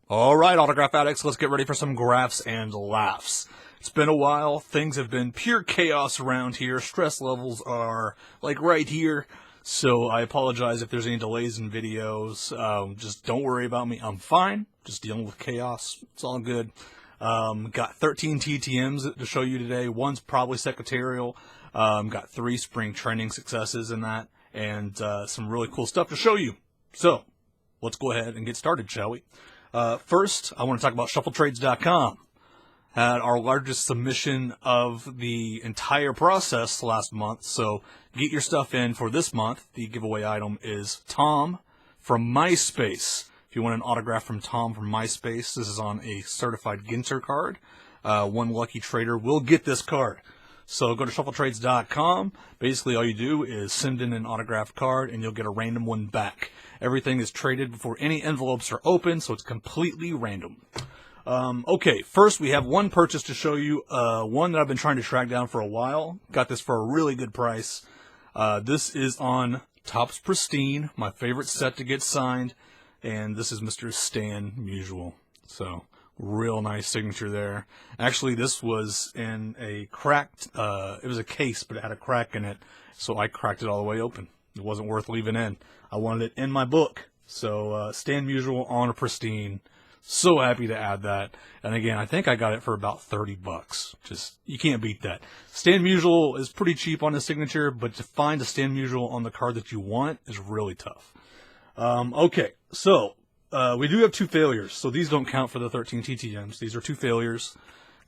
All right, autograph addicts, let's get ready for some graphs and laughs. It's been a while. Things have been pure chaos around here. Stress levels are like right here. So I apologize if there's any delays in videos. Just don't worry about me. I'm fine. Just dealing with chaos. It's all good. Got 13 TTMs to show you today. One's probably secretarial. Got 3 spring training successes in that. And some really cool stuff to show you. So let's go ahead and get started, shall we? First, I want to talk about shuffletrades.com. Had our largest submission of the entire process last month, so get your stuff in for this month. The giveaway item is Tom from MySpace. If you want an autograph from Tom from MySpace, this is on a certified Ginter card. One lucky trader will get this card. So go to shuffletrades.com. Basically, all you do is send in an autographed card, and you'll get a random one back. Everything is traded before any envelopes are open, so it's completely random. Okay, first we have one purchase to show you, one that I've been trying to track down for a while. Got this for a really good price. This is on Topps Pristine, my favorite set to get signed, and this is Mr. Stan Musial. So, real nice signature there. Actually, this was in a cracked, it was a case, but it had a crack in it, so I cracked it all the way open. It wasn't worth leaving in. I wanted it in my book. So, Stan Musial on a Pristine. So happy to add that. And again, I think I got it for about $30. Just, you can't beat that. Stan Musial is pretty cheap on his signature, but to find a Stan Musial on the card that you want is really tough. Okay, so, we do have 2 failures. So these don't count for the 13 TTMs. These are 2 failures.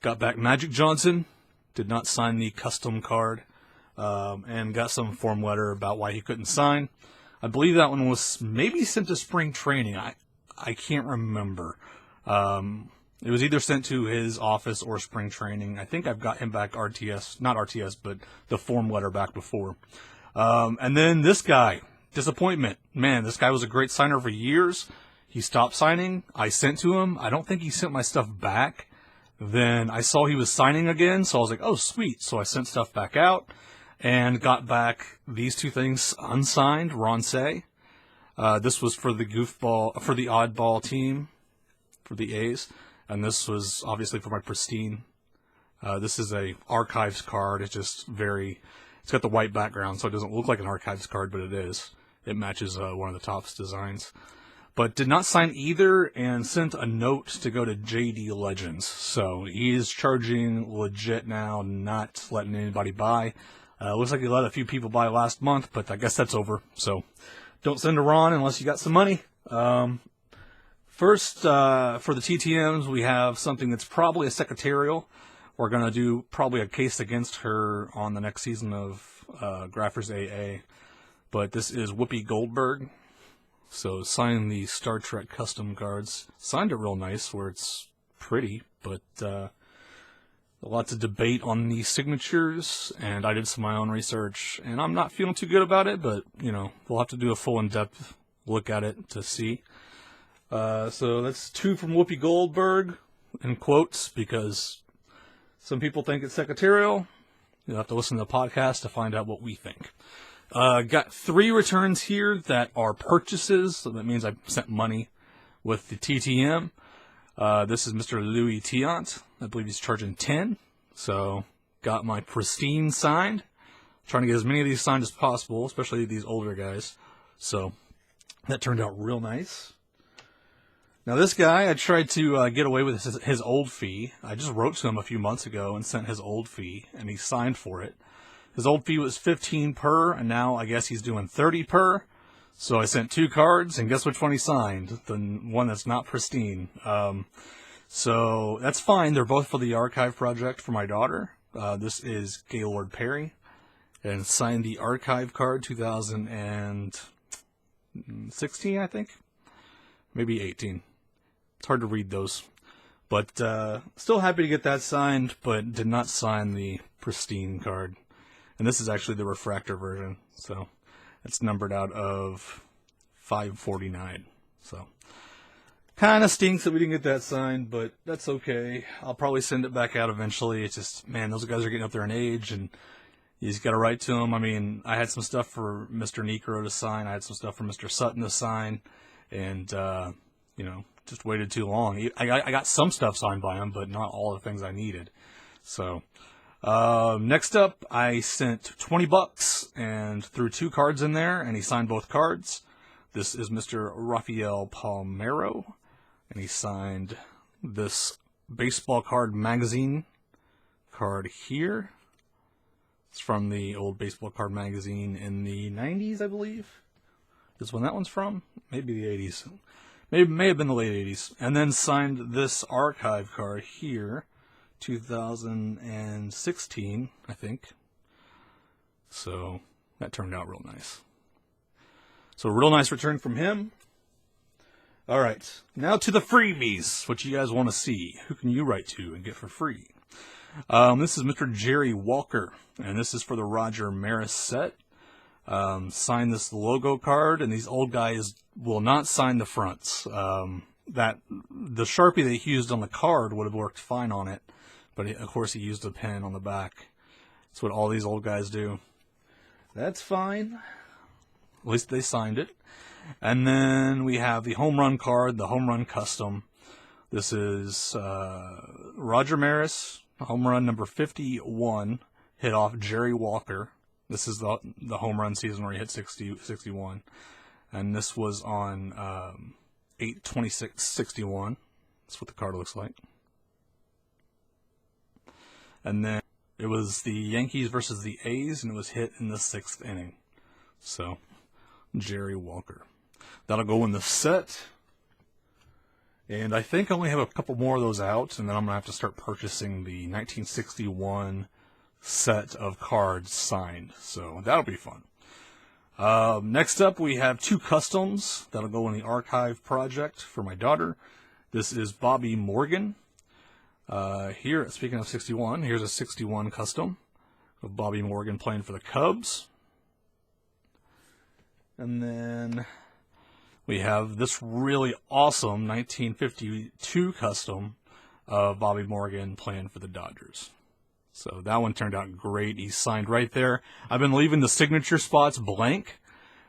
Got back Magic Johnson. Did not sign the custom card. And got some form letter about why he couldn't sign. I believe that one was maybe sent to spring training. I can't remember. It was either sent to his office or spring training. I think I've got him back RTS, not RTS, but the form letter back before. And then this guy, disappointment. Man, this guy was a great signer for years. He stopped signing. I sent to him. I don't think he sent my stuff back. Then I saw he was signing again, so I was like, oh, sweet. So I sent stuff back out and got back these 2 things unsigned, Ronce. This was for the for the oddball team, for the A's, and this was obviously for my Pristine. This is a Archives card. It's just it's got the white background, so it doesn't look like an Archives card, but it is. It matches one of the Topps designs. But did not sign either, and sent a note to go to JD Legends. So he is charging legit now, not letting anybody buy. Looks like he let a few people buy last month, but I guess that's over. So don't send to Ron unless you got some money. First, for the TTMs, we have something that's probably a secretarial. We're going to do probably a case against her on the next season of Graphers AA. But this is Whoopi Goldberg. So signed the Star Trek custom cards. Signed it real nice where it's pretty, but lots of debate on these signatures, and I did some of my own research, and I'm not feeling too good about it, but, you know, we'll have to do a full in-depth look at it to see. So that's 2 from Whoopi Goldberg, in quotes, because some people think it's secretarial. You'll have to listen to the podcast to find out what we think. Got 3 returns here that are purchases, so that means I sent money with the TTM. This is Mr. Louis Tiant. I believe he's charging 10. So, got my Pristine signed. Trying to get as many of these signed as possible, especially these older guys. So, that turned out real nice. Now, this guy, I tried to get away with his old fee. I just wrote to him a few months ago and sent his old fee, and he signed for it. His old fee was 15 per, and now I guess he's doing 30 per. So I sent 2 cards, and guess which one he signed? The one that's not Pristine. So that's fine. They're both for the archive project for my daughter. This is Gaylord Perry, and signed the archive card 2016, I think. Maybe 18. It's hard to read those. But still happy to get that signed, but did not sign the Pristine card. And this is actually the refractor version, so it's numbered out of 549. So kind of stinks that we didn't get that signed, but that's okay. I'll probably send it back out eventually. It's just, man, those guys are getting up there in age, and you just got to write to them. I mean, I had some stuff for Mr. Necro to sign. I had some stuff for Mr. Sutton to sign, and you know, just waited too long. I got some stuff signed by him, but not all the things I needed. So, next up, I sent $20 and threw 2 cards in there, and he signed both cards. This is Mr. Raphael Palmeiro, and he signed this baseball card magazine card here. It's from the old baseball card magazine in the 90s, I believe. Is when that one's from? Maybe the 80s. May have been the late 80s. And then signed this archive card here, 2016, I think. So that turned out real nice. So a real nice return from him. All right, now to the freebies, what you guys want to see. Who can you write to and get for free? This is Mr. Jerry Walker, and this is for the Roger Maris set. Sign this logo card, and these old guys will not sign the fronts. The Sharpie that he used on the card would have worked fine on it, but of course he used a pen on the back. That's what all these old guys do. That's fine. At least they signed it. And then we have the home run card, the home run custom. This is Roger Maris, home run number 51, hit off Jerry Walker. This is the home run season where he hit 61. And this was on 8/26/61. That's what the card looks like. And then it was the Yankees versus the A's, and it was hit in the 6th inning. So, Jerry Walker. That'll go in the set. And I think I only have a couple more of those out, and then I'm going to have to start purchasing the 1961 set of cards signed. So that'll be fun. Next up, we have 2 customs that'll go in the archive project for my daughter. This is Bobby Morgan. Here, speaking of 61, here's a 61 custom of Bobby Morgan playing for the Cubs. And then we have this really awesome 1952 custom of Bobby Morgan playing for the Dodgers. So that one turned out great. He's signed right there. I've been leaving the signature spots blank,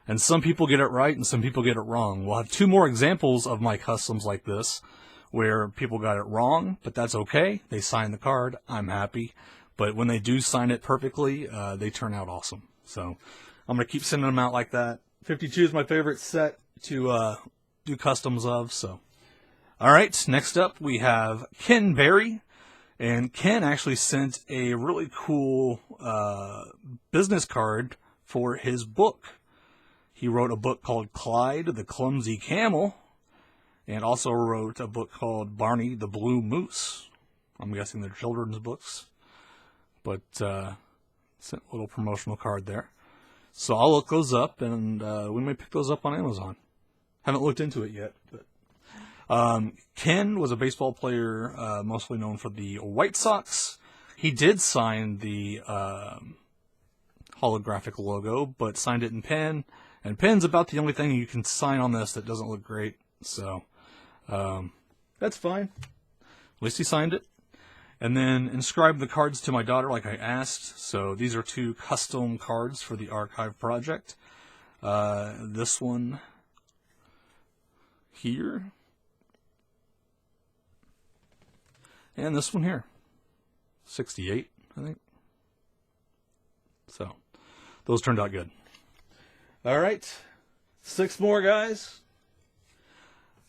and some people get it right and some people get it wrong. We'll have 2 more examples of my customs like this where people got it wrong, but that's okay. They signed the card. I'm happy. But when they do sign it perfectly, they turn out awesome. So I'm going to keep sending them out like that. 52 is my favorite set to do customs of. So, all right, next up we have Ken Berry, and Ken actually sent a really cool business card for his book. He wrote a book called Clyde the Clumsy Camel, and also wrote a book called Barney the Blue Moose. I'm guessing they're children's books, but sent a little promotional card there. So I'll look those up, and we may pick those up on Amazon. Haven't looked into it yet. But Ken was a baseball player, mostly known for the White Sox. He did sign the holographic logo, but signed it in pen. And pen's about the only thing you can sign on this that doesn't look great. So that's fine. At least he signed it. And then inscribed the cards to my daughter like I asked. So these are 2 custom cards for the archive project. This one here. And this one here. 68, I think. So those turned out good. All right. 6 more, guys.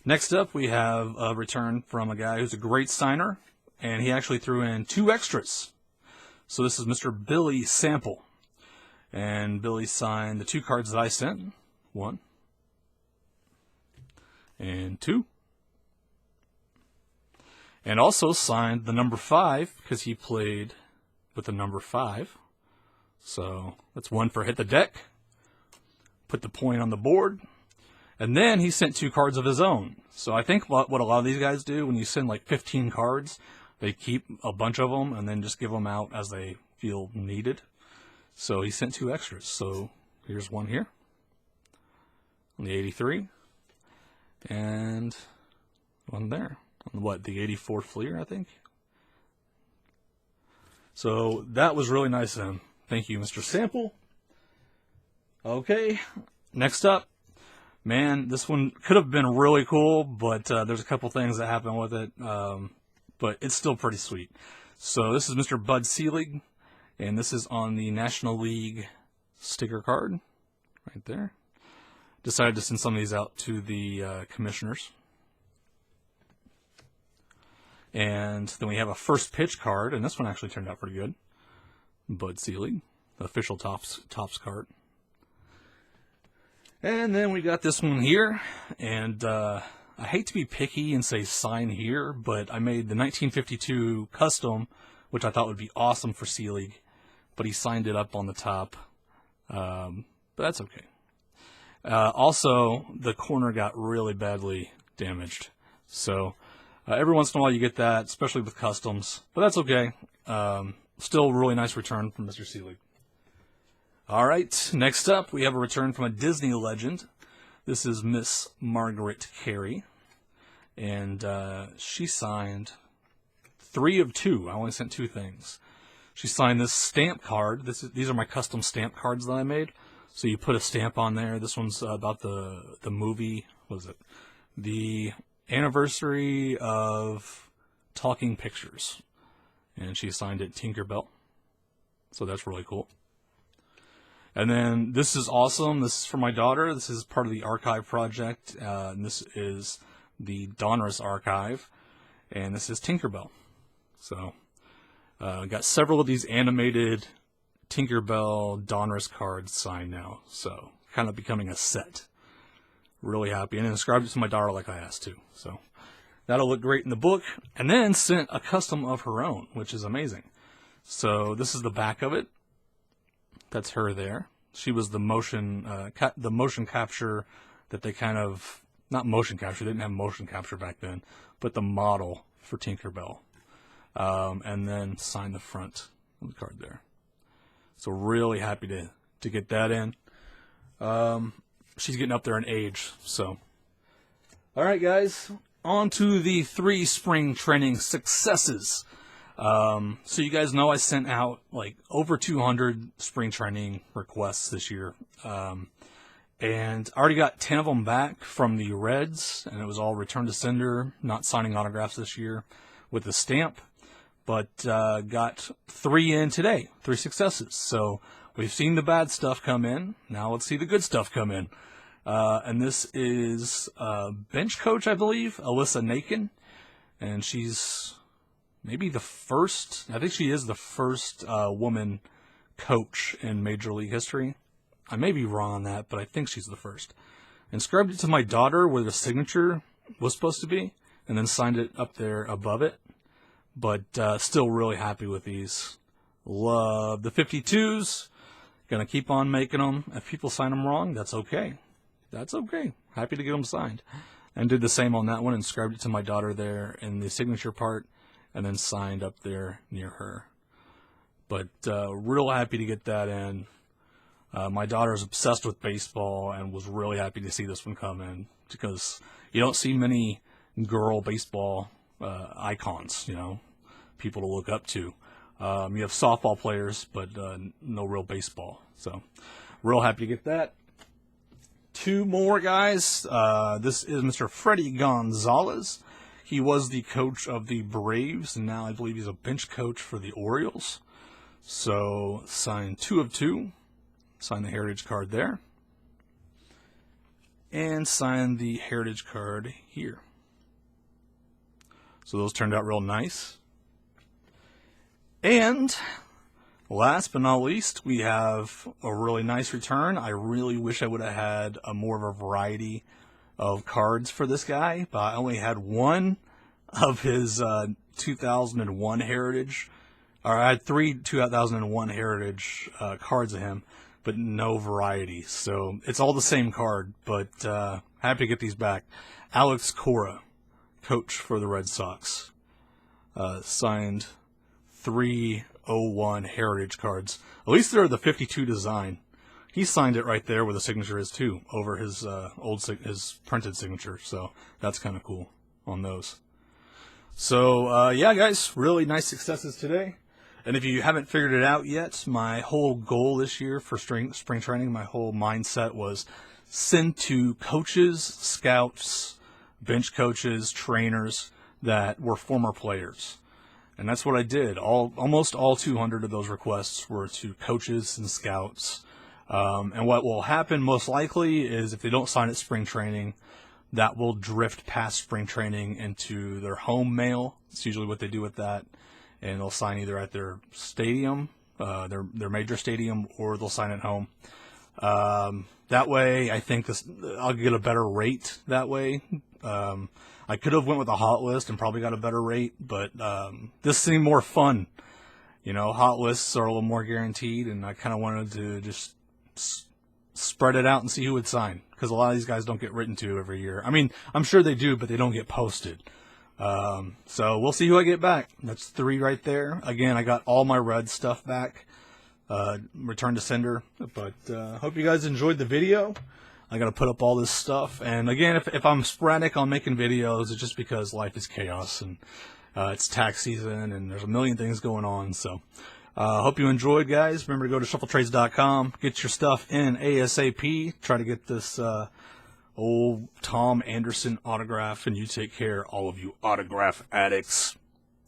Next up, we have a return from a guy who's a great signer. And he actually threw in 2 extras. So this is Mr. Billy Sample. And Billy signed the 2 cards that I sent. 1. And 2. And also signed the number 5, because he played with the number 5. So that's 1 for hit the deck. Put the point on the board. And then he sent 2 cards of his own. So I think what a lot of these guys do, when you send like 15 cards, they keep a bunch of them and then just give them out as they feel needed. So he sent 2 extras. So here's one here on the 83. And one there on what, the 84 Fleer, I think. So that was really nice of him. Thank you, Mr. Sample. Okay, next up, Man, this one could have been really cool, but there's a couple things that happen with it. But it's still pretty sweet. So this is Mr. Bud Selig, and this is on the National League sticker card, right there. Decided to send some of these out to the commissioners. And then we have a first pitch card, and this one actually turned out pretty good. Bud Selig, the official Topps card. And then we got this one here, and I hate to be picky and say sign here, but I made the 1952 custom, which I thought would be awesome for Selig, but he signed it up on the top, but that's okay. Also, the corner got really badly damaged, so every once in a while you get that, especially with customs, but that's okay. Still a really nice return from Mr. Selig. All right, next up, we have a return from a Disney legend. This is Miss Margaret Carey, and she signed 3 of 2. I only sent 2 things. She signed this stamp card. These are my custom stamp cards that I made. So you put a stamp on there. This one's about the movie, what is it? The anniversary of Talking Pictures. And she signed it Tinkerbell. So that's really cool. And then this is awesome. This is for my daughter. This is part of the archive project. And this is the Donruss archive. And this is Tinkerbell. So got several of these animated Tinkerbell Donruss cards signed now. So kind of becoming a set. Really happy. And inscribed it to my daughter like I asked to. So that'll look great in the book. And then sent a custom of her own, which is amazing. So this is the back of it. That's her there. She was the motion capture that they kind of, not motion capture, they didn't have motion capture back then, but the model for Tinkerbell. And then signed the front of the card there. So really happy to get that in. She's getting up there in age, so. All right, guys, on to the 3 spring training successes. So you guys know I sent out like over 200 spring training requests this year. And I already got 10 of them back from the Reds, and it was all return to sender, not signing autographs this year with the stamp. But got 3 in today, 3 successes. So we've seen the bad stuff come in. Now let's see the good stuff come in. And this is bench coach, I believe, Alyssa Nakin. And she's maybe the first, I think she is the first woman coach in Major League history. I may be wrong on that, but I think she's the first. Inscribed it to my daughter where the signature was supposed to be, and then signed it up there above it. But still really happy with these. Love the 52s. Gonna keep on making them. If people sign them wrong, that's okay. That's okay. Happy to get them signed. And did the same on that one. Inscribed it to my daughter there in the signature part. And then signed up there near her. But real happy to get that in. My daughter is obsessed with baseball and was really happy to see this one come in. Because you don't see many girl baseball icons, you know, people to look up to. You have softball players, but no real baseball. So real happy to get that. 2 more, guys. This is Mr. Freddie Gonzalez. He was the coach of the Braves, and now I believe he's a bench coach for the Orioles. So, signed 2 of 2. Signed the Heritage card there. And signed the Heritage card here. So those turned out real nice. And last but not least, we have a really nice return. I really wish I would have had more of a variety of cards for this guy, but I only had 1 of his 2001 Heritage, or I had 3 2001 Heritage cards of him, but no variety. So it's all the same card, but happy to get these back. Alex Cora, coach for the Red Sox, signed 301 Heritage cards. At least they're the 52 design. He signed it right there where the signature is too, over his his printed signature. So that's kind of cool on those. So yeah, guys, really nice successes today. And if you haven't figured it out yet, my whole goal this year for spring training, my whole mindset was send to coaches, scouts, bench coaches, trainers that were former players. And that's what I did. Almost all 200 of those requests were to coaches and scouts. And what will happen most likely is if they don't sign at spring training, that will drift past spring training into their home mail. It's usually what they do with that. And they'll sign either at their stadium, their major stadium, or they'll sign at home. That way, I think I'll get a better rate that way. I could have went with a hot list and probably got a better rate, but this seemed more fun. You know, hot lists are a little more guaranteed, and I kind of wanted to just spread it out and see who would sign, because a lot of these guys don't get written to every year. I mean, I'm sure they do, but they don't get posted. So we'll see who I get back. That's 3 right there. Again, I got all my red stuff back. Return to sender. But hope you guys enjoyed the video. I got to put up all this stuff. And again, if I'm sporadic on making videos, it's just because life is chaos, and it's tax season, and there's a million things going on. So hope you enjoyed, guys. Remember to go to shuffletrades.com. Get your stuff in ASAP. Try to get this old Tom Anderson autograph, and you take care, all of you autograph addicts.